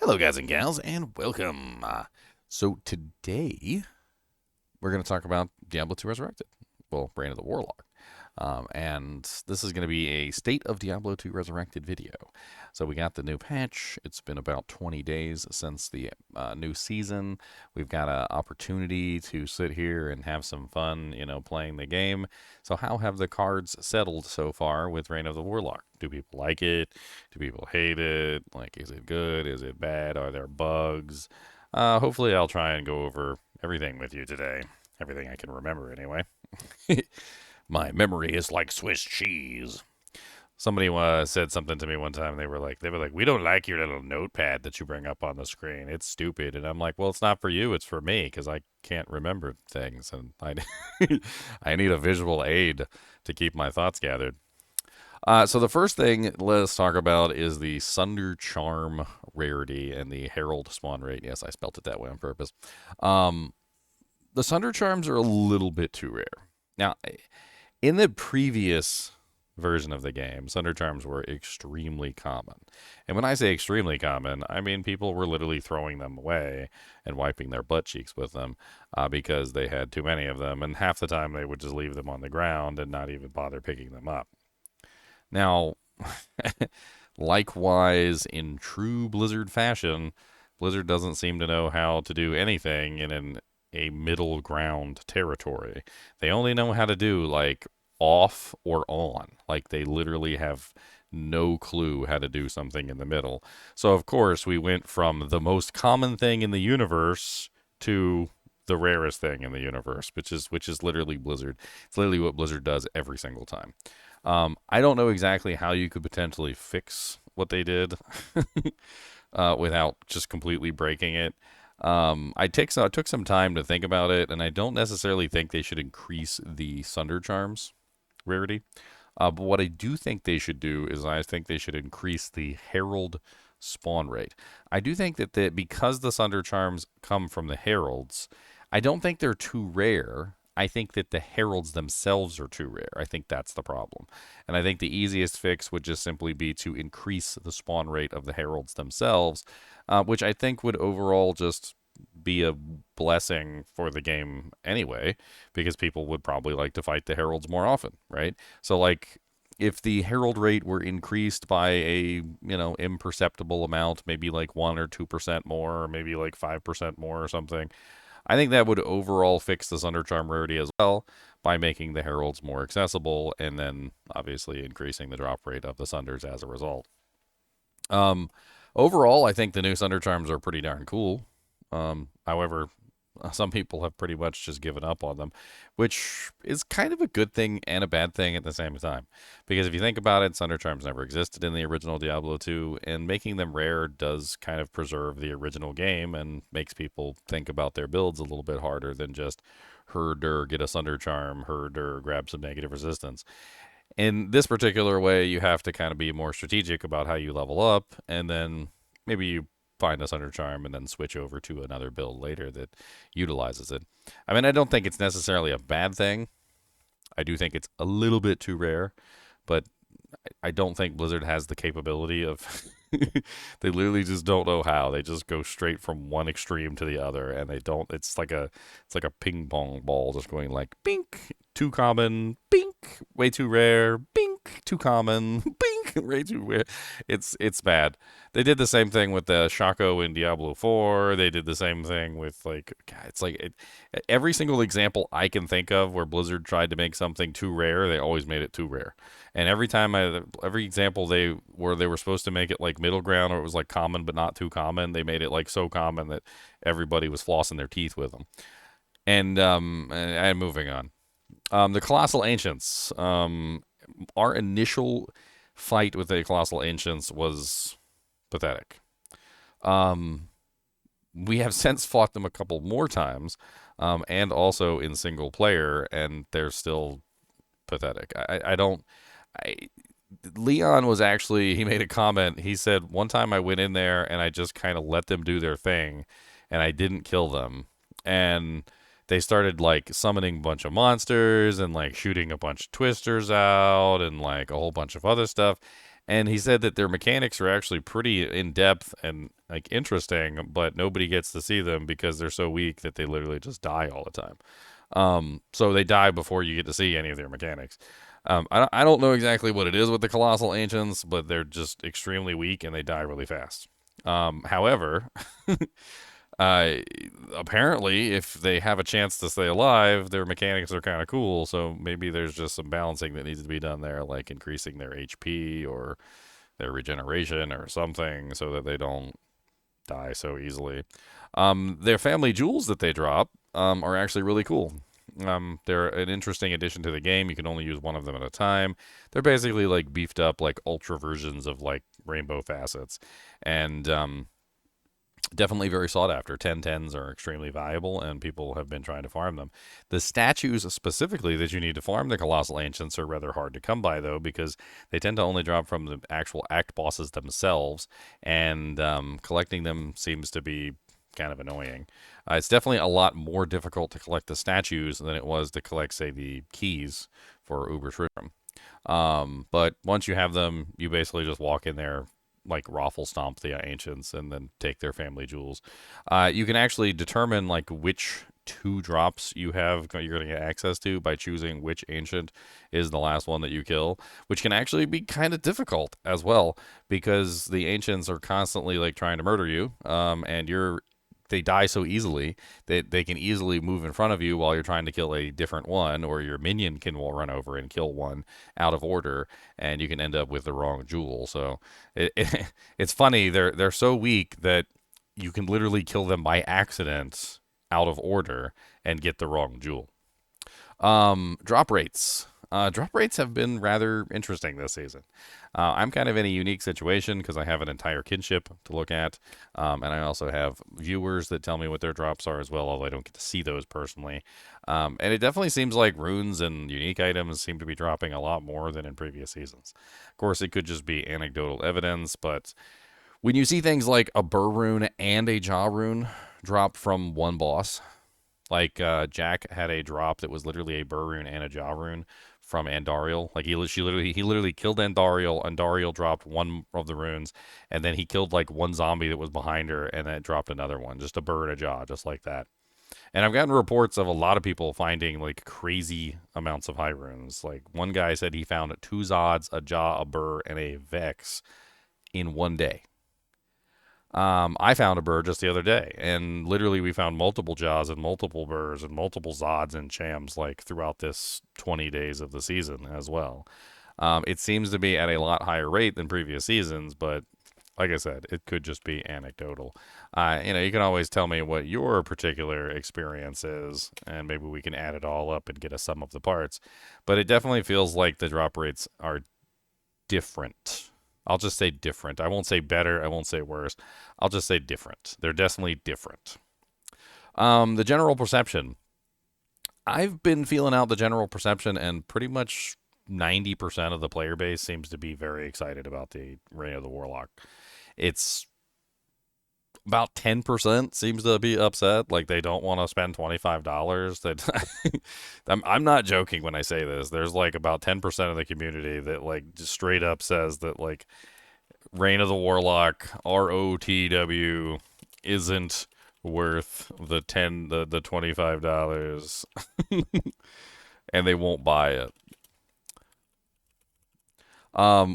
Hello, guys and gals, and welcome. So today we're going to talk about Diablo 2 Resurrected, well, Reign of the Warlock. And this is going to be a State of Diablo 2 Resurrected video. So we got the new patch. It's been about 20 days since the new season. We've got an opportunity to sit here and have some fun, playing the game. So how have the cards settled so far with Reign of the Warlock? Do people like it? Do people hate it? Like, is it good? Is it bad? Are there bugs? Hopefully I'll try and go over everything with you today. Everything I can remember, anyway. My memory is like Swiss cheese. Somebody said something to me one time. They were like, we don't like your little notepad that you bring up on the screen. It's stupid. And I'm like, well, it's not for you. It's for me because I can't remember things. And I need a visual aid to keep my thoughts gathered. So the first thing let's talk about is the Sunder Charm rarity and the Herald spawn rate. Yes, I spelt it that way on purpose. The Sunder Charms are a little bit too rare. Now, in the previous version of the game, Sunder Charms were extremely common. And when I say extremely common, I mean people were literally throwing them away and wiping their butt cheeks with them because they had too many of them. And half the time they would just leave them on the ground and not even bother picking them up. Now, likewise, in true Blizzard fashion, Blizzard doesn't seem to know how to do anything in a middle ground territory. They only know how to do like off or on. Like they literally have no clue how to do something in the middle. So of course we went from the most common thing in the universe to the rarest thing in the universe, which is literally Blizzard. It's literally what Blizzard does every single time. I don't know exactly how you could potentially fix what they did without just completely breaking it. I took some time to think about it, and I don't necessarily think they should increase the Sunder Charms rarity. But what I do think they should do is I think they should increase the Herald spawn rate. I do think that because the Sunder Charms come from the Heralds, I don't think they're too rare. I think that the Heralds themselves are too rare. I think that's the problem. And I think the easiest fix would just simply be to increase the spawn rate of the Heralds themselves, which I think would overall just be a blessing for the game anyway, because people would probably like to fight the Heralds more often, right? So, like, if the Herald rate were increased by a, imperceptible amount, maybe like 1 or 2% more, or maybe like 5% more or something, I think that would overall fix the Sunder Charm rarity as well by making the Heralds more accessible and then obviously increasing the drop rate of the Sunders as a result. Overall, I think the new Sunder Charms are pretty darn cool. However, some people have pretty much just given up on them, which is kind of a good thing and a bad thing at the same time. Because if you think about it, Sunder Charms never existed in the original Diablo 2, and making them rare does kind of preserve the original game and makes people think about their builds a little bit harder than just herder, get a Sunder Charm, herder, grab some negative resistance. In this particular way, you have to kind of be more strategic about how you level up, and then maybe you find a Sunder Charm and then switch over to another build later that utilizes it. I mean, I don't think it's necessarily a bad thing. I do think it's a little bit too rare, but I don't think Blizzard has the capability of they literally just don't know how. They just go straight from one extreme to the other, and they don't. It's like a ping pong ball, just going like bink, too common, bink, way too rare, bink, too common, bink, way too rare. It's bad. They did the same thing with the Shaco in Diablo 4. They did the same thing with every single example I can think of where Blizzard tried to make something too rare, they always made it too rare. And every example they were supposed to make it like middle ground, or it was like common but not too common, they made it like so common that everybody was flossing their teeth with them. And moving on. The Colossal Ancients. Our initial fight with the Colossal Ancients was pathetic. We have since fought them a couple more times, and also in single player, and they're still pathetic. Leon was actually, he made a comment. He said, one time I went in there and I just kind of let them do their thing and I didn't kill them. And they started like summoning a bunch of monsters and like shooting a bunch of twisters out and like a whole bunch of other stuff. And he said that their mechanics are actually pretty in depth and like interesting, but nobody gets to see them because they're so weak that they literally just die all the time. So they die before you get to see any of their mechanics. I don't know exactly what it is with the Colossal Ancients, but they're just extremely weak and they die really fast. However, uh, apparently, if they have a chance to stay alive, their mechanics are kind of cool. So maybe there's just some balancing that needs to be done there, like increasing their HP or their regeneration or something, so that they don't die so easily. Their family jewels that they drop are actually really cool. They're an interesting addition to the game. You can only use one of them at a time. They're basically like beefed up, like ultra versions of like rainbow facets, and definitely very sought after. 1010s are extremely valuable, and people have been trying to farm them. The statues specifically that you need to farm the Colossal Ancients are rather hard to come by, though, because they tend to only drop from the actual act bosses themselves, and collecting them seems to be kind of annoying. It's definitely a lot more difficult to collect the statues than it was to collect, say, the keys for Uber Tristram. But once you have them, you basically just walk in there, like raffle stomp the ancients, and then take their family jewels. You can actually determine like which two drops you're going to get access to by choosing which ancient is the last one that you kill, which can actually be kind of difficult as well because the ancients are constantly like trying to murder you, and they die so easily that they can easily move in front of you while you're trying to kill a different one, or your minion can run over and kill one out of order, and you can end up with the wrong jewel. So it's funny. They're so weak that you can literally kill them by accident out of order and get the wrong jewel. Drop rates. Drop rates have been rather interesting this season. I'm kind of in a unique situation because I have an entire kinship to look at, and I also have viewers that tell me what their drops are as well, although I don't get to see those personally. And it definitely seems like runes and unique items seem to be dropping a lot more than in previous seasons. Of course, it could just be anecdotal evidence, but when you see things like a Burr rune and a Jaw rune drop from one boss, like Jack had a drop that was literally a Burr rune and a Jaw rune from Andariel. Like he literally killed Andariel. Andariel dropped one of the runes, and then he killed like one zombie that was behind her, and then it dropped another one, just a Burr and a Jaw, just like that. And I've gotten reports of a lot of people finding like crazy amounts of high runes. Like one guy said he found two Zods, a Jaw, a Burr, and a Vex in one day. I found a bird just the other day, and literally we found multiple jaws and multiple birds and multiple zods and chams like throughout this 20 days of the season as well. It seems to be at a lot higher rate than previous seasons, but like I said, it could just be anecdotal. You can always tell me what your particular experience is, and maybe we can add it all up and get a sum of the parts. But it definitely feels like the drop rates are different. I'll just say different. I won't say better. I won't say worse. I'll just say different. They're definitely different. The general perception. I've been feeling out the general perception, and pretty much 90% of the player base seems to be very excited about the Reign of the Warlock. It's about 10% seems to be upset, like they don't want to spend $25. That I'm not joking when I say this. There's like about 10% of the community that like just straight up says that like Reign of the Warlock ROTW isn't worth the $25 and they won't buy it.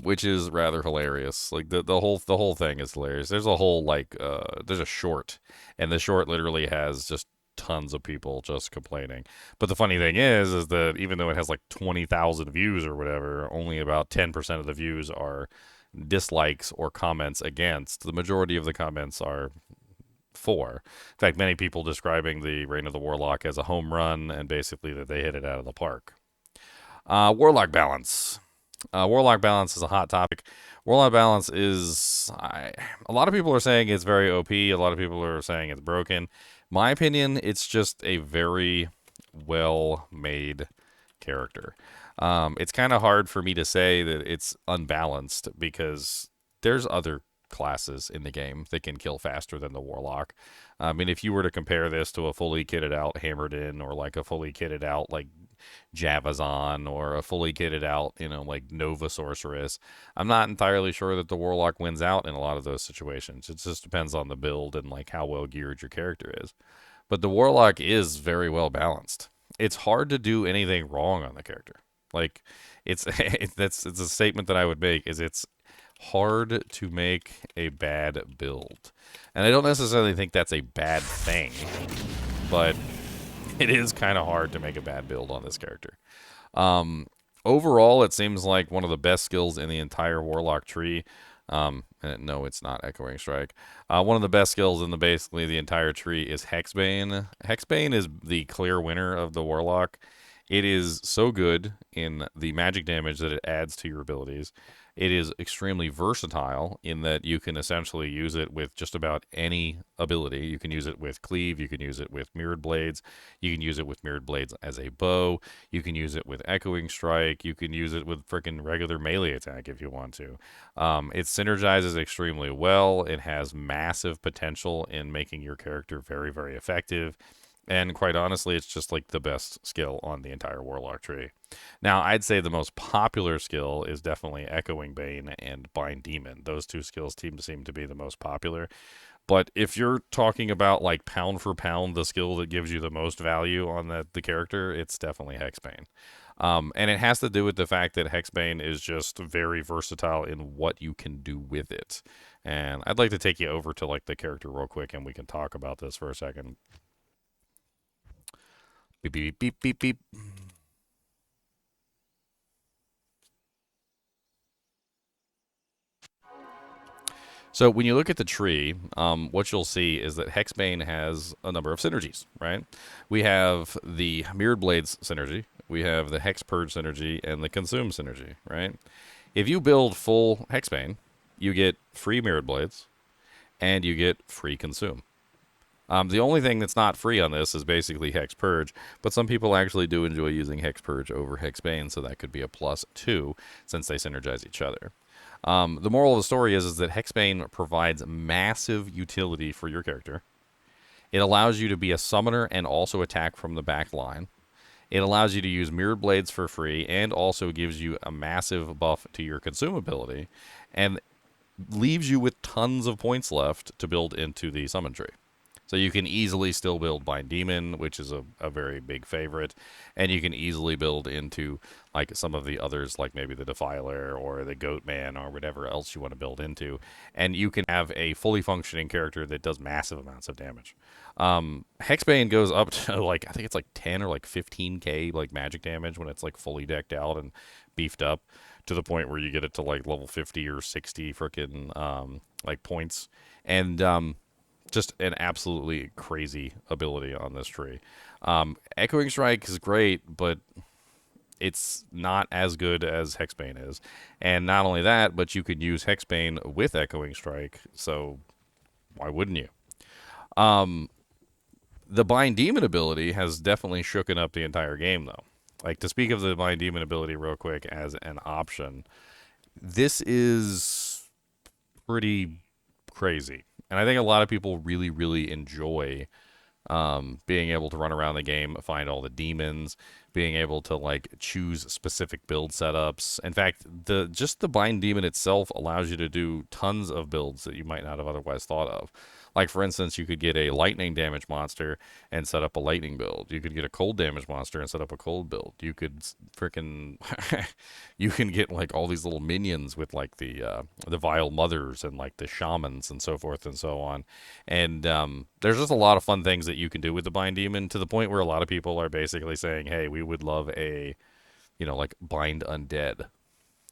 Which is rather hilarious. Like the whole thing is hilarious. There's a whole there's a short, and the short literally has just tons of people just complaining. But the funny thing is that even though it has like 20,000 views or whatever, only about 10% of the views are dislikes or comments against. The majority of the comments are for. In fact, many people describing the Reign of the Warlock as a home run and basically that they hit it out of the park. Warlock balance. Warlock balance is a hot topic. Warlock balance is... a lot of people are saying it's very OP. A lot of people are saying it's broken. My opinion, it's just a very well-made character. It's kind of hard for me to say that it's unbalanced because there's other classes in the game that can kill faster than the Warlock. I mean, if you were to compare this to a fully kitted out Hammered In or like a fully kitted out like Javazon or a fully kitted out, like Nova Sorceress. I'm not entirely sure that the Warlock wins out in a lot of those situations. It just depends on the build and like how well geared your character is. But the Warlock is very well balanced. It's hard to do anything wrong on the character. Like it's it's a statement that I would make is it's hard to make a bad build. And I don't necessarily think that's a bad thing, but it is kind of hard to make a bad build on this character. Overall, it seems like one of the best skills in the entire Warlock tree. And no, it's not Echoing Strike. One of the best skills in basically the entire tree is Hexbane. Hexbane is the clear winner of the Warlock. It is so good in the magic damage that it adds to your abilities. It is extremely versatile in that you can essentially use it with just about any ability. You can use it with Cleave, you can use it with Mirrored Blades, you can use it with Mirrored Blades as a bow, you can use it with Echoing Strike, you can use it with freaking regular melee attack if you want to. It synergizes extremely well. It has massive potential in making your character very, very effective. And quite honestly, it's just like the best skill on the entire Warlock tree. Now, I'd say the most popular skill is definitely Echoing Bane and Bind Demon. Those two skills seem to be the most popular. But if you're talking about like pound for pound, the skill that gives you the most value on the character, it's definitely Hexbane. And it has to do with the fact that Hexbane is just very versatile in what you can do with it. And I'd like to take you over to like the character real quick, and we can talk about this for a second. Beep, beep, beep, beep, beep. So when you look at the tree, what you'll see is that Hexbane has a number of synergies, right? We have the Mirrored Blades synergy, we have the Hex Purge synergy, and the Consume synergy, right? If you build full Hexbane, you get free Mirrored Blades, and you get free Consume. The only thing that's not free on this is basically Hex Purge, but some people actually do enjoy using Hex Purge over Hexbane, so that could be a plus too, since they synergize each other. The moral of the story is that Hexbane provides massive utility for your character. It allows you to be a summoner and also attack from the back line. It allows you to use Mirrored Blades for free and also gives you a massive buff to your consumability and leaves you with tons of points left to build into the summon tree. So you can easily still build Bind Demon, which is a very big favorite, and you can easily build into like some of the others, like maybe the Defiler or the Goatman or whatever else you want to build into, and you can have a fully functioning character that does massive amounts of damage. Hexbane goes up to like I think it's like 10 or like 15k like magic damage when it's like fully decked out and beefed up to the point where you get it to like level 50 or 60 freaking like points and just an absolutely crazy ability on this tree. Echoing Strike is great, but it's not as good as Hexbane is. And not only that, but you could use Hexbane with Echoing Strike, so why wouldn't you? The Bind Demon ability has definitely shooken up the entire game, though. Like, to speak of the Bind Demon ability real quick as an option, this is pretty crazy. And I think a lot of people really, really enjoy being able to run around the game, find all the demons, being able to like choose specific build setups. In fact, just the Bind Demon itself allows you to do tons of builds that you might not have otherwise thought of. Like for instance, you could get a lightning damage monster and set up a lightning build. You could get a cold damage monster and set up a cold build. You could freaking you can get like all these little minions with like the vile mothers and like the shamans and so forth and so on. And there's just a lot of fun things that you can do with the Bind Demon to the point where a lot of people are basically saying, "Hey, we would love a, like Bind Undead,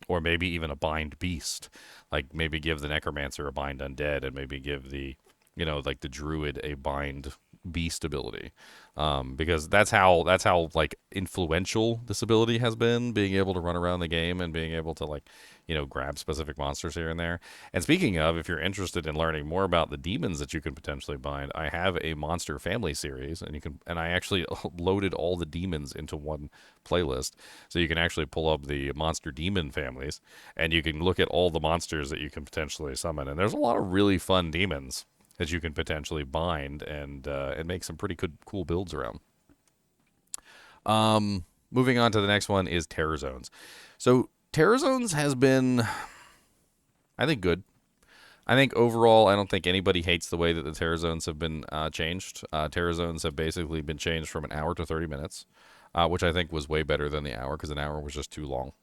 or maybe even a Bind Beast. Like maybe give the Necromancer a Bind Undead, and maybe give the, like the Druid a Bind Beast ability, because that's how like influential this ability has been, being able to run around the game and being able to like grab specific monsters here and there. And speaking of, if you're interested in learning more about the demons that you can potentially bind, I have a monster family series, and I actually loaded all the demons into one playlist, so you can actually pull up the monster demon families and you can look at all the monsters that you can potentially summon. And there's a lot of really fun demons that you can potentially bind and make some pretty cool builds around. moving on to the next one is Terror Zones. So Terror Zones has been, I think, good. I think overall, I don't think anybody hates the way that the Terror Zones have been changed. Terror Zones have basically been changed from an hour to 30 minutes, which I think was way better than the hour because an hour was just too long.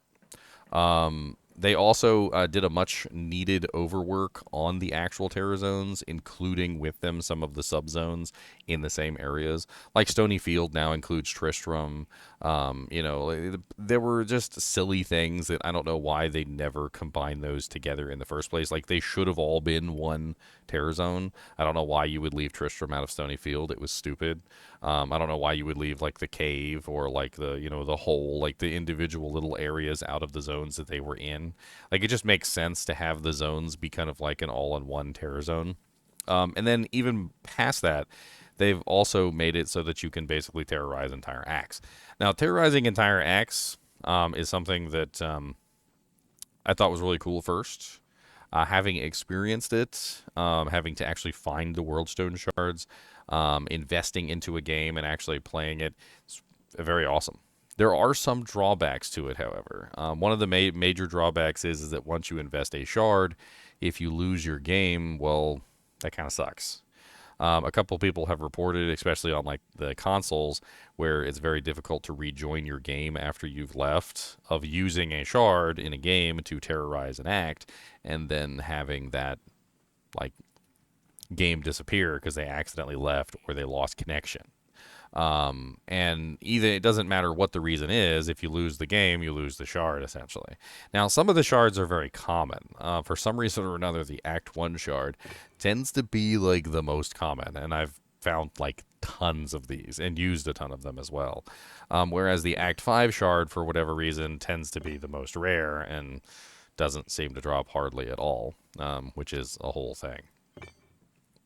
They also did a much needed overwork on the actual terror zones, including with them some of the subzones in the same areas. Like Stony Field now includes Tristram. There were just silly things that I don't know why they never combined those together in the first place. Like they should have all been one terror zone. I don't know why you would leave Tristram out of Stony Field. It was stupid. I don't know why you would leave like the cave or like the hole, like the individual little areas out of the zones that they were in. Like it just makes sense to have the zones be kind of like an all-in-one terror zone. And then even past that, they've also made it so that you can basically terrorize entire acts. Now, terrorizing entire acts is something that I thought was really cool first. Having experienced it, having to actually find the Worldstone shards, investing into a game and actually playing it, it's very awesome. There are some drawbacks to it, however. One of the major drawbacks is that once you invest a shard, if you lose your game, well, that kind of sucks. A couple people have reported, especially on like the consoles, where it's very difficult to rejoin your game after you've left, of using a shard in a game to terrorize an act, and then having that like game disappear because they accidentally left or they lost connection. And either it doesn't matter what the reason is. If you lose the game, you lose the shard, essentially. Now, some of the shards are very common. For some reason or another, the Act 1 shard tends to be like the most common, and I've found like tons of these and used a ton of them as well. Whereas the Act 5 shard, for whatever reason, tends to be the most rare and doesn't seem to drop hardly at all, which is a whole thing.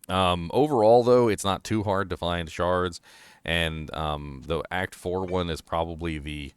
Overall, though, it's not too hard to find shards, and the Act 4 one is probably the...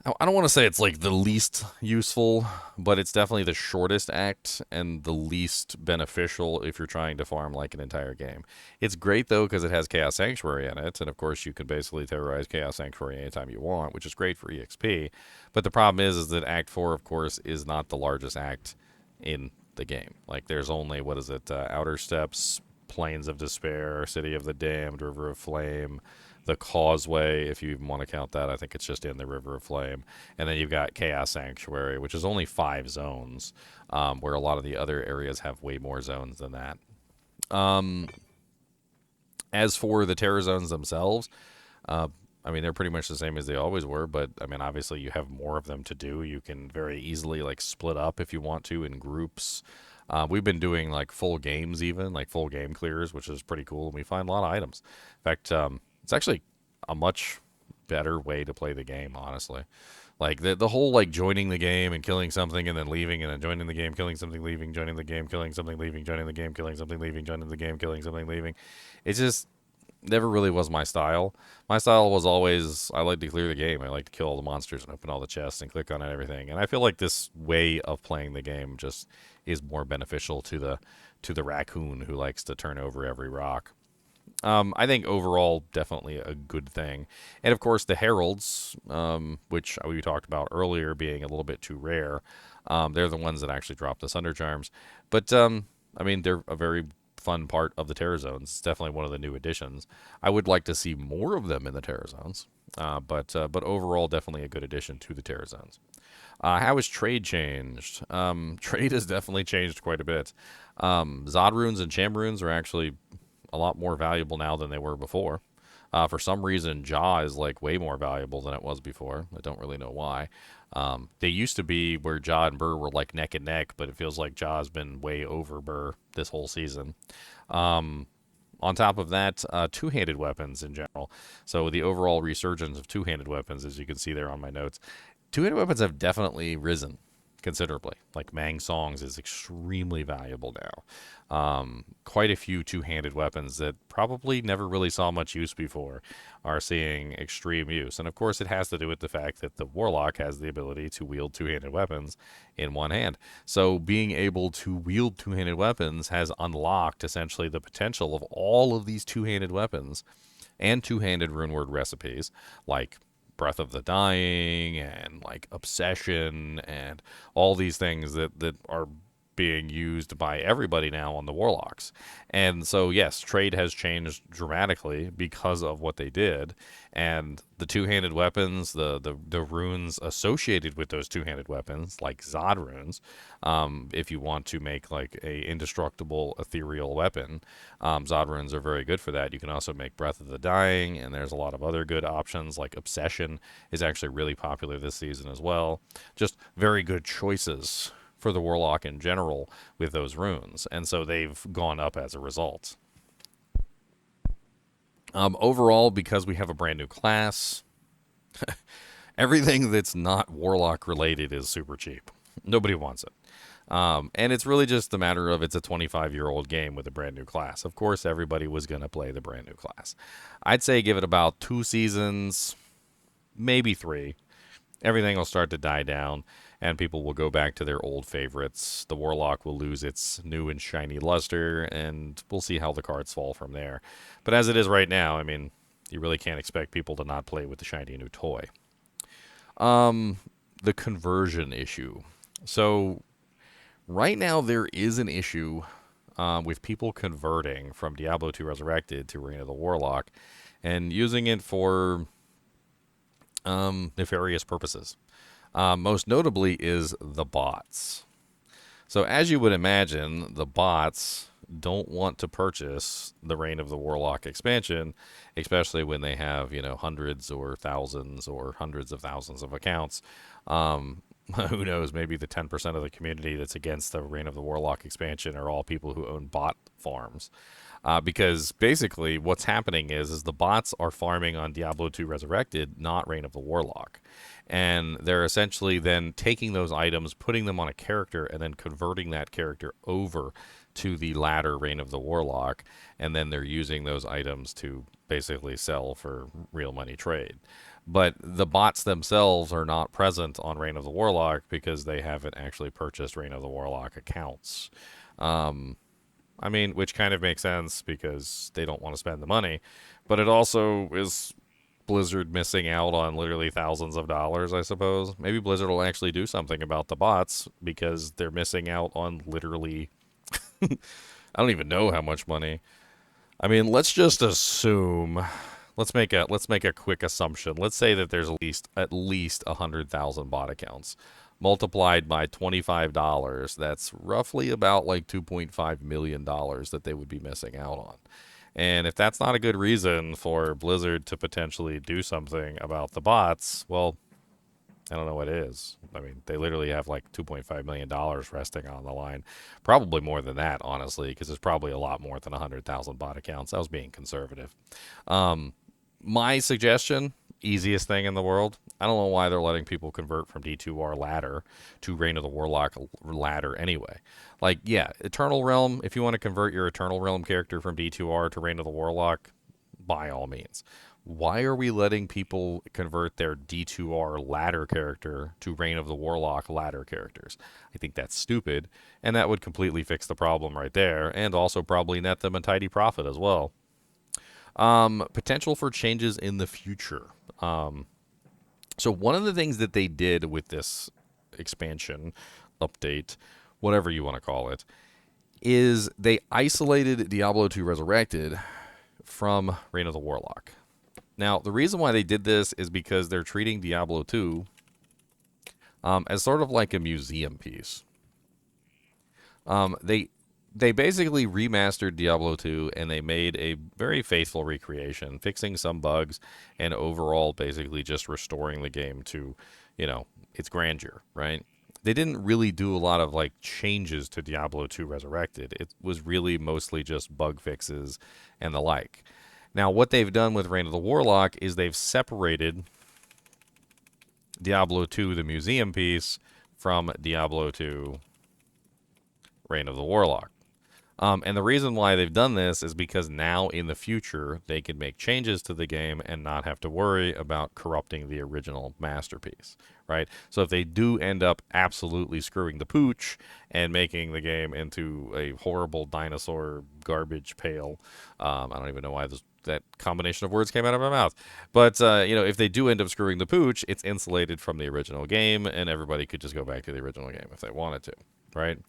I don't want to say it's like the least useful, but it's definitely the shortest act and the least beneficial if you're trying to farm like an entire game. It's great, though, because it has Chaos Sanctuary in it, and of course you can basically terrorize Chaos Sanctuary anytime you want, which is great for EXP. But the problem is that Act 4, of course, is not the largest act in the game. Like there's only, what is it, Outer Steps, Plains of Despair, City of the Damned, River of Flame, the Causeway, if you even want to count that. I think it's just in the River of Flame. And then you've got Chaos Sanctuary, which is only 5 zones, where a lot of the other areas have way more zones than that. As for the terror zones themselves, I mean, they're pretty much the same as they always were, but I mean, obviously you have more of them to do. You can very easily like split up if you want to in groups. We've been doing like full games, even like full game clears, which is pretty cool. And we find a lot of items. In fact, it's actually a much better way to play the game, honestly. Like the whole like joining the game and killing something and then leaving and then joining the game, killing something, leaving, joining the game, killing something, leaving, joining the game, killing something, leaving, joining the game, killing something, leaving. It's just never really was my style. My style was always, I like to clear the game. I like to kill all the monsters and open all the chests and click on everything. And I feel like this way of playing the game just is more beneficial to the raccoon who likes to turn over every rock. I think overall, definitely a good thing. And of course, the Heralds, which we talked about earlier being a little bit too rare, they're the ones that actually drop the Sunder charms. But, I mean, they're a very fun part of the Terror Zones. It's definitely one of the new additions. I would like to see more of them in the Terror Zones, but overall, definitely a good addition to the Terror Zones. How has trade changed? Trade has definitely changed quite a bit. Zod runes and Cham runes are actually a lot more valuable now than they were before. For some reason, Jaw is like way more valuable than it was before. I don't really know why. They used to be where Jaw and Burr were like neck and neck, but it feels like Jaw has been way over Burr this whole season. On top of that, two-handed weapons in general. So the overall resurgence of two-handed weapons, as you can see there on my notes, two-handed weapons have definitely risen considerably. Like Mang Songs is extremely valuable now. Quite a few two-handed weapons that probably never really saw much use before are seeing extreme use. And of course it has to do with the fact that the Warlock has the ability to wield two-handed weapons in one hand. So being able to wield two-handed weapons has unlocked essentially the potential of all of these two-handed weapons and two-handed runeword recipes, like Breath of the Dying and like Obsession and all these things that are being used by everybody now on the Warlocks. And so, yes, trade has changed dramatically because of what they did. And the two-handed weapons, the runes associated with those two-handed weapons, like Zod runes, if you want to make like a indestructible ethereal weapon, Zod runes are very good for that. You can also make Breath of the Dying, and there's a lot of other good options, like Obsession is actually really popular this season as well. Just very good choices for the Warlock in general with those runes, and so they've gone up as a result. Overall, because we have a brand new class, everything that's not Warlock related is super cheap. Nobody wants it. And it's really just a matter of it's a 25-year-old game with a brand new class. Of course, everybody was going to play the brand new class. I'd say give it about 2 seasons, maybe 3. Everything will start to die down, and people will go back to their old favorites. The Warlock will lose its new and shiny luster, and we'll see how the cards fall from there. But as it is right now, I mean, you really can't expect people to not play with the shiny new toy. The conversion issue. So right now there is an issue with people converting from Diablo 2 Resurrected to Reign of the Warlock and using it for nefarious purposes. Most notably is the bots. So as you would imagine, the bots don't want to purchase the Reign of the Warlock expansion, especially when they have, hundreds or thousands or hundreds of thousands of accounts. Who knows, maybe the 10% of the community that's against the Reign of the Warlock expansion are all people who own bot farms. Because basically what's happening is the bots are farming on Diablo 2 Resurrected, not Reign of the Warlock. And they're essentially then taking those items, putting them on a character, and then converting that character over to the latter Reign of the Warlock. And then they're using those items to basically sell for real money trade. But the bots themselves are not present on Reign of the Warlock because they haven't actually purchased Reign of the Warlock accounts. Which kind of makes sense because they don't want to spend the money. But it also is Blizzard missing out on literally thousands of dollars, I suppose. Maybe Blizzard will actually do something about the bots because they're missing out on literally I don't even know how much money. I mean, let's just assume. Let's make a quick assumption. Let's say that there's at least 100,000 bot accounts. Multiplied by $25, that's roughly about like $2.5 million that they would be missing out on. And if that's not a good reason for Blizzard to potentially do something about the bots, well, I don't know what is. I mean, they literally have like $2.5 million resting on the line. Probably more than that, honestly, because there's probably a lot more than 100,000 bot accounts. I was being conservative. My suggestion, easiest thing in the world. I don't know why they're letting people convert from D2R ladder to Reign of the Warlock ladder anyway. Like, yeah, Eternal Realm, if you want to convert your Eternal Realm character from D2R to Reign of the Warlock, by all means. Why are we letting people convert their D2R ladder character to Reign of the Warlock ladder characters? I think that's stupid, and that would completely fix the problem right there, and also probably net them a tidy profit as well. Potential for changes in the future. So one of the things that they did with this expansion, update, whatever you want to call it, is they isolated Diablo 2 Resurrected from Reign of the Warlock. Now, the reason why they did this is because they're treating Diablo 2 as sort of like a museum piece. They basically remastered Diablo 2 and they made a very faithful recreation, fixing some bugs and overall basically just restoring the game to, its grandeur, right? They didn't really do a lot of like changes to Diablo 2 Resurrected. It was really mostly just bug fixes and the like. Now, what they've done with Reign of the Warlock is they've separated Diablo 2, the museum piece, from Diablo 2, Reign of the Warlock. And the reason why they've done this is because now in the future they can make changes to the game and not have to worry about corrupting the original masterpiece, right? So if they do end up absolutely screwing the pooch and making the game into a horrible dinosaur garbage pail, I don't even know why that combination of words came out of my mouth. But if they do end up screwing the pooch, it's insulated from the original game, and everybody could just go back to the original game if they wanted to, right?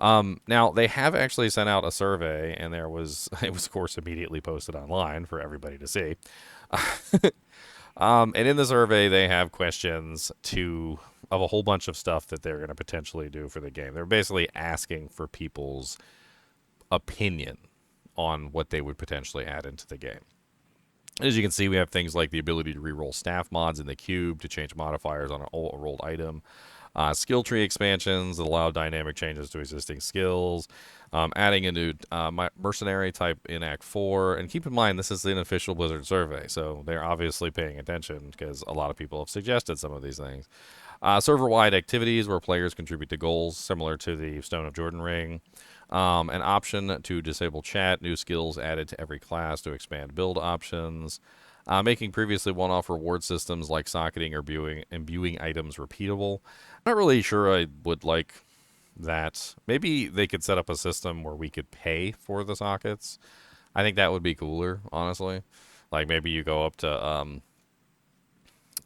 Now they have actually sent out a survey, and it was of course immediately posted online for everybody to see. And in the survey, they have questions of a whole bunch of stuff that they're going to potentially do for the game. They're basically asking for people's opinion on what they would potentially add into the game. As you can see, we have things like the ability to reroll staff mods in the cube to change modifiers on a rolled item. Skill tree expansions that allow dynamic changes to existing skills. Adding a new mercenary type in Act 4. And keep in mind, this is an official Blizzard survey, so they're obviously paying attention because a lot of people have suggested some of these things. Server-wide activities where players contribute to goals, similar to the Stone of Jordan ring. An option to disable chat, new skills added to every class to expand build options. Making previously one-off reward systems like socketing or imbuing items repeatable. I'm not really sure I would like that. Maybe they could set up a system where we could pay for the sockets. I think that would be cooler, honestly. Like maybe you go up to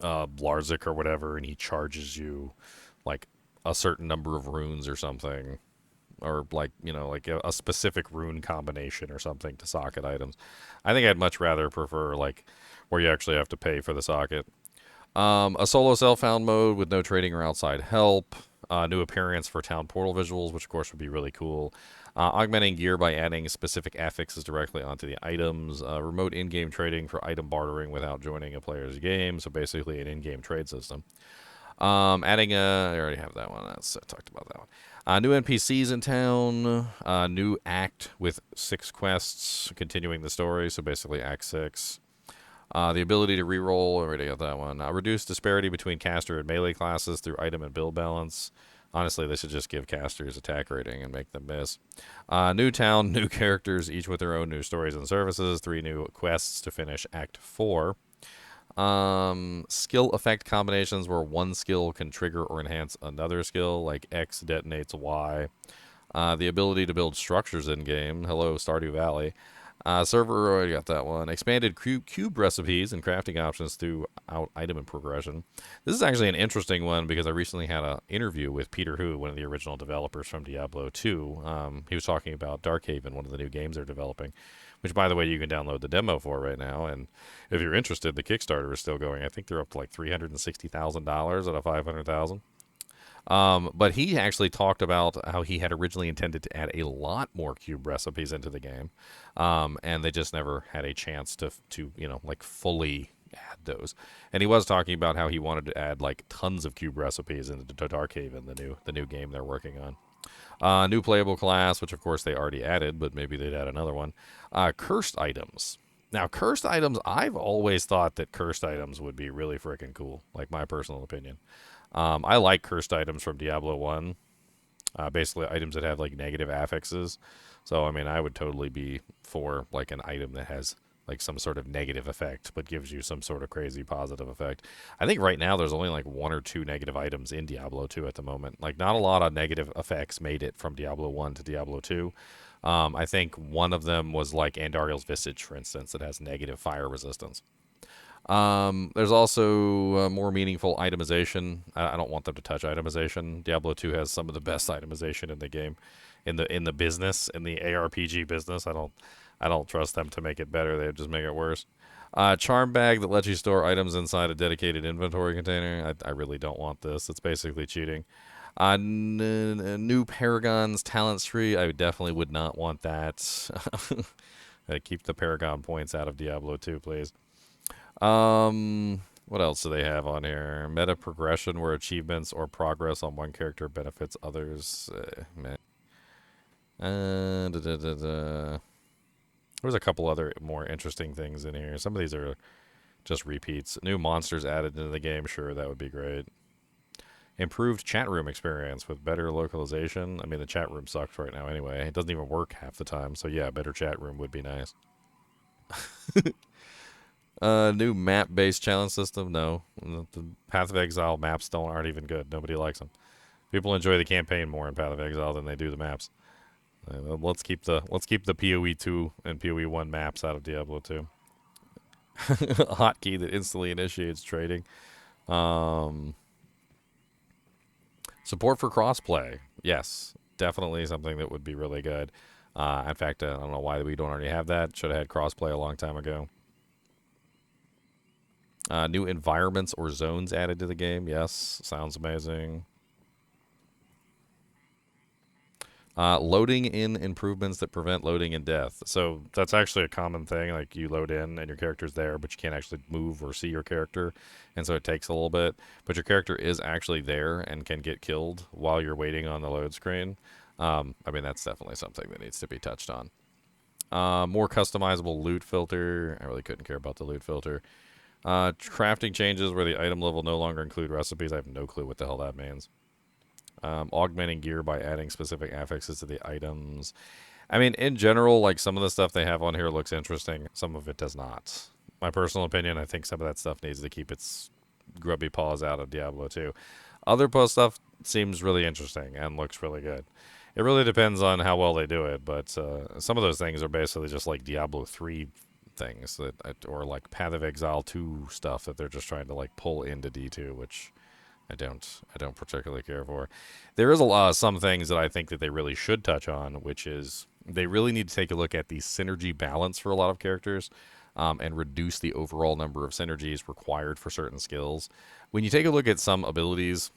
Blarzik or whatever, and he charges you like a certain number of runes or something. Or like a specific rune combination or something to socket items. I think I'd much rather prefer like where you actually have to pay for the socket. A solo self-found mode with no trading or outside help. New appearance for town portal visuals, which of course would be really cool. Augmenting gear by adding specific affixes directly onto the items. Remote in-game trading for item bartering without joining a player's game. So basically an in-game trade system. Adding I already have that one. I talked about that one. New NPCs in town. New act with 6 quests, continuing the story. So basically Act 6. The ability to reroll. Already got that one. Reduce disparity between caster and melee classes through item and build balance. Honestly, they should just give casters attack rating and make them miss. New town, new characters, each with their own new stories and services. 3 new quests to finish Act 4. Skill effect combinations where one skill can trigger or enhance another skill, like X-Detonates-Y. The ability to build structures in-game. Hello, Stardew Valley. Server, already got that one. Expanded cube recipes and crafting options throughout item and progression. This is actually an interesting one because I recently had an interview with Peter Hu, one of the original developers from Diablo 2. He was talking about Darkhaven, one of the new games they're developing, which, by the way, you can download the demo for right now. And if you're interested, the Kickstarter is still going. I think they're up to like $360,000 out of $500,000. But he actually talked about how he had originally intended to add a lot more cube recipes into the game, and they just never had a chance to like fully add those. And he was talking about how he wanted to add like tons of cube recipes into Darkhaven, the new game they're working on. New playable class, which of course they already added, but maybe they'd add another one. Cursed items. Now, cursed items, I've always thought that cursed items would be really freaking cool, like my personal opinion. I like cursed items from Diablo 1. Basically, items that have like negative affixes. So, I mean, I would totally be for like an item that has like some sort of negative effect, but gives you some sort of crazy positive effect. I think right now there's only like 1 or 2 negative items in Diablo 2 at the moment. Like, not a lot of negative effects made it from Diablo 1 to Diablo 2. I think one of them was like Andariel's Visage, for instance, that has negative fire resistance. There's also more meaningful itemization. I don't want them to touch itemization. Diablo 2 has some of the best itemization in the game, in the business, in the ARPG business. I don't trust them to make it better. They just make it worse. Charm bag that lets you store items inside a dedicated inventory container. I really don't want this. It's basically cheating. New Paragon's talent tree. I definitely would not want that. Keep the Paragon points out of Diablo 2, please. What else do they have on here? Meta progression where achievements or progress on one character benefits others. There's a couple other more interesting things in here. Some of these are just repeats. New monsters added into the game. Sure, that would be great. Improved chat room experience with better localization. I mean, the chat room sucks right now anyway. It doesn't even work half the time. So yeah, better chat room would be nice. New map-based challenge system. No, the Path of Exile maps aren't even good. Nobody likes them. People enjoy the campaign more in Path of Exile than they do the maps. Let's keep the PoE 2 and PoE 1 maps out of Diablo 2. hotkey that instantly initiates trading. Um, Support for crossplay. Yes, definitely something that would be really good. In fact, I don't know why we don't already have that. Should have had crossplay a long time ago. New environments or zones added to the game. Yes, sounds amazing. Loading in improvements that prevent loading in death. So that's actually a common thing. Like you load in and your character's there, but you can't actually move or see your character, and so it takes a little bit. But your character is actually there and can get killed while you're waiting on the load screen. I mean, that's definitely something that needs to be touched on. More customizable loot filter. I really couldn't care about the loot filter. Crafting changes where the item level no longer include recipes. I have no clue what the hell that means. Augmenting gear by adding specific affixes to the items. I mean, in general, like some of the stuff they have on here looks interesting. Some of it does not. My personal opinion, I think some of that stuff needs to keep its grubby paws out of Diablo 2. Other post stuff seems really interesting and looks really good. It really depends on how well they do it, but some of those things are basically just like Diablo 3 things that, or like Path of Exile 2 stuff that they're just trying to like pull into D2, which I don't particularly care for. There is a lot of some things that I think that they really should touch on, which is they really need to take a look at the synergy balance for a lot of characters, and reduce the overall number of synergies required for certain skills. When you take a look at some abilities,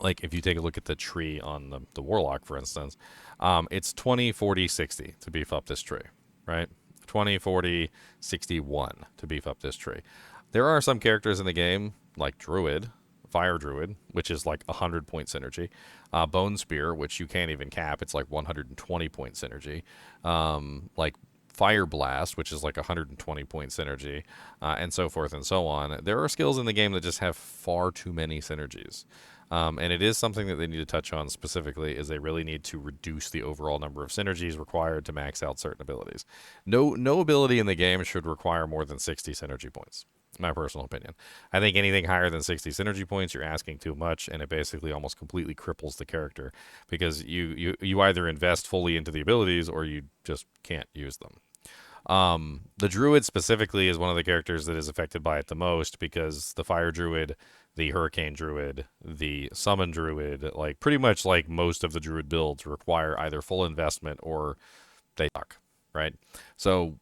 like if you take a look at the tree on the Warlock, for instance, it's 20, 40, 60 to beef up this tree, right? 20, 40, 61 to beef up this tree. There are some characters in the game, like Druid, Fire Druid, which is like 100-point synergy. Bone Spear, which you can't even cap, it's like 120-point synergy. Like Fire Blast, which is like 120-point synergy, and so forth and so on. There are skills in the game that just have far too many synergies. And it is something that they need to touch on specifically, is they really need to reduce the overall number of synergies required to max out certain abilities. No ability in the game should require more than 60 synergy points. My personal opinion. I think anything higher than 60 synergy points, you're asking too much, and it basically almost completely cripples the character because you either invest fully into the abilities or you just can't use them. The Druid specifically is one of the characters that is affected by it the most because the Fire Druid, the Hurricane Druid, the Summon Druid, like pretty much like most of the Druid builds require either full investment or they suck, right? So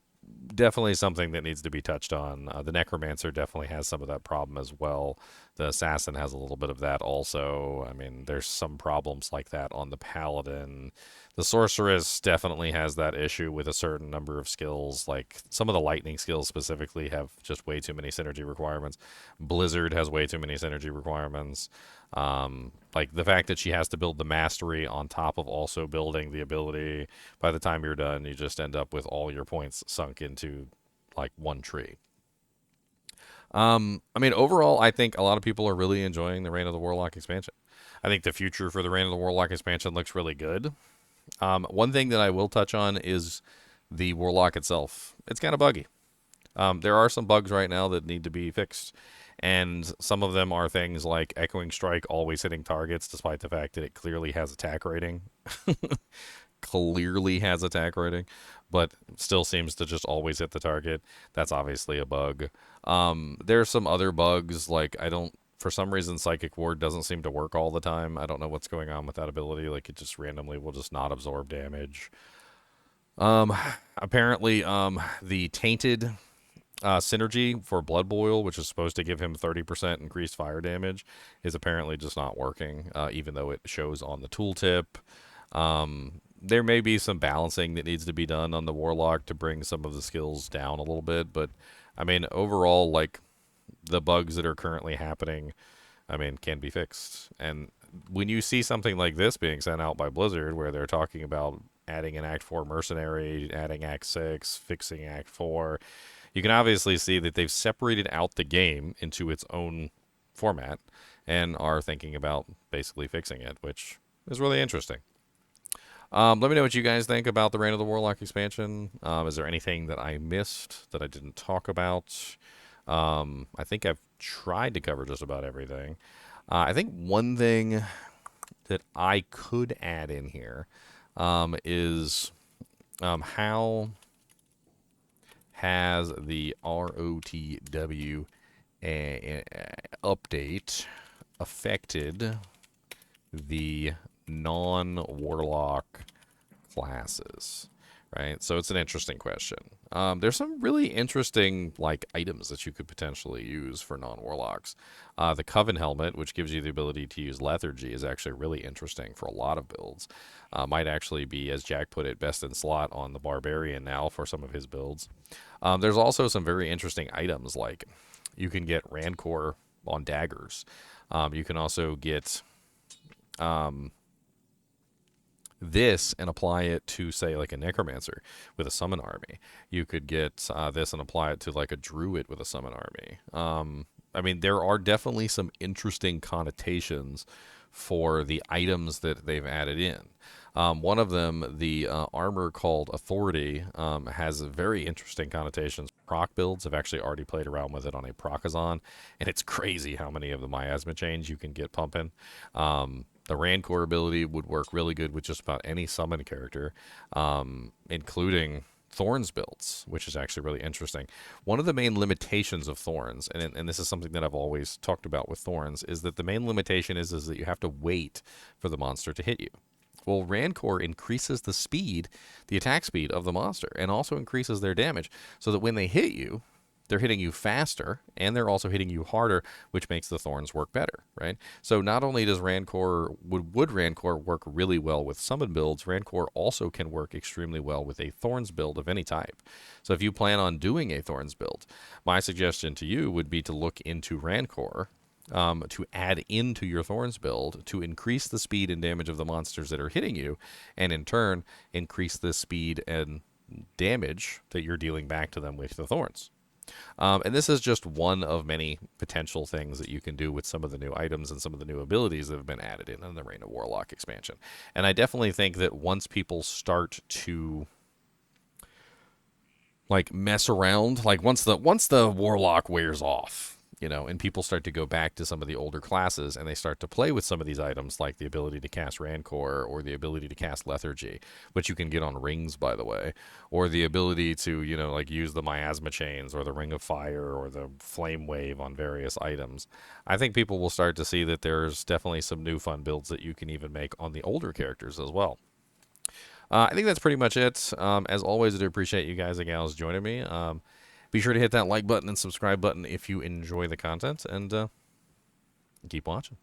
definitely something that needs to be touched on. The Necromancer definitely has some of that problem as well. The Assassin has a little bit of that also. I mean, there's some problems like that on the Paladin. The Sorceress definitely has that issue with a certain number of skills. Like some of the lightning skills specifically have just way too many synergy requirements. Blizzard has way too many synergy requirements. Like the fact that she has to build the mastery on top of also building the ability. By the time you're done, you just end up with all your points sunk into like one tree. I mean, overall, I think a lot of people are really enjoying the Reign of the Warlock expansion. I think the future for the Reign of the Warlock expansion looks really good. One thing that I will touch on is the Warlock itself. It's kind of buggy. There are some bugs right now that need to be fixed, and some of them are things like Echoing Strike always hitting targets, despite the fact that it clearly has attack rating. Clearly has attack rating, but still seems to just always hit the target. That's obviously a bug. There's some other bugs, like I don't, for some reason, Psychic Ward doesn't seem to work all the time. I don't know what's going on with that ability. Like it just randomly will just not absorb damage. Um, Apparently, the Tainted synergy for Blood Boil, which is supposed to give him 30% increased fire damage, is apparently just not working, even though it shows on the tooltip. There may be some balancing that needs to be done on the Warlock to bring some of the skills down a little bit, but I mean, overall, like the bugs that are currently happening, I mean, can be fixed. And when you see something like this being sent out by Blizzard, where they're talking about adding an Act 4 mercenary, adding Act 6, fixing Act 4, you can obviously see that they've separated out the game into its own format and are thinking about basically fixing it, which is really interesting. Let me know what you guys think about the Reign of the Warlock expansion. Is there anything that I missed that I didn't talk about? I think I've tried to cover just about everything. I think one thing that I could add in here is how has the RotW update affected the non-Warlock classes? Right, so it's an interesting question. There's some really interesting like items that you could potentially use for non-warlocks. The Coven Helmet, which gives you the ability to use lethargy, is actually really interesting for a lot of builds. Might actually be, as Jack put it, best in slot on the Barbarian now for some of his builds. There's also some very interesting items like you can get Rancor on daggers. You can also get this and apply it to, say, like a necromancer with a summon army. You could get this and apply it to like a druid with a summon army. I mean, there are definitely some interesting connotations for the items that they've added in. One of them, the armor called Authority, has very interesting connotations. Proc builds have actually already played around with it on a Procazon, and it's crazy how many of the miasma chains you can get pumping. The Rancor ability would work really good with just about any summon character, including Thorns builds, which is actually really interesting. One of the main limitations of Thorns, and this is something that I've always talked about with Thorns, is that the main limitation is that you have to wait for the monster to hit you. Well, Rancor increases the speed, the attack speed of the monster, and also increases their damage, so that when they hit you, they're hitting you faster, and they're also hitting you harder, which makes the Thorns work better, right? So not only does Rancor, would Rancor work really well with summon builds, Rancor also can work extremely well with a Thorns build of any type. So if you plan on doing a Thorns build, my suggestion to you would be to look into Rancor, to add into your Thorns build to increase the speed and damage of the monsters that are hitting you, and in turn, increase the speed and damage that you're dealing back to them with the Thorns. And this is just one of many potential things that you can do with some of the new items and some of the new abilities that have been added in the Reign of Warlock expansion. And I definitely think that once people start to like mess around, like once the Warlock wears off, and people start to go back to some of the older classes and they start to play with some of these items, like the ability to cast Rancor or the ability to cast Lethargy, which you can get on rings, by the way, or the ability to, like use the Miasma Chains or the Ring of Fire or the Flame Wave on various items. I think people will start to see that there's definitely some new fun builds that you can even make on the older characters as well. I think that's pretty much it. As always, I do appreciate you guys and gals joining me. Be sure to hit that like button and subscribe button if you enjoy the content, and keep watching.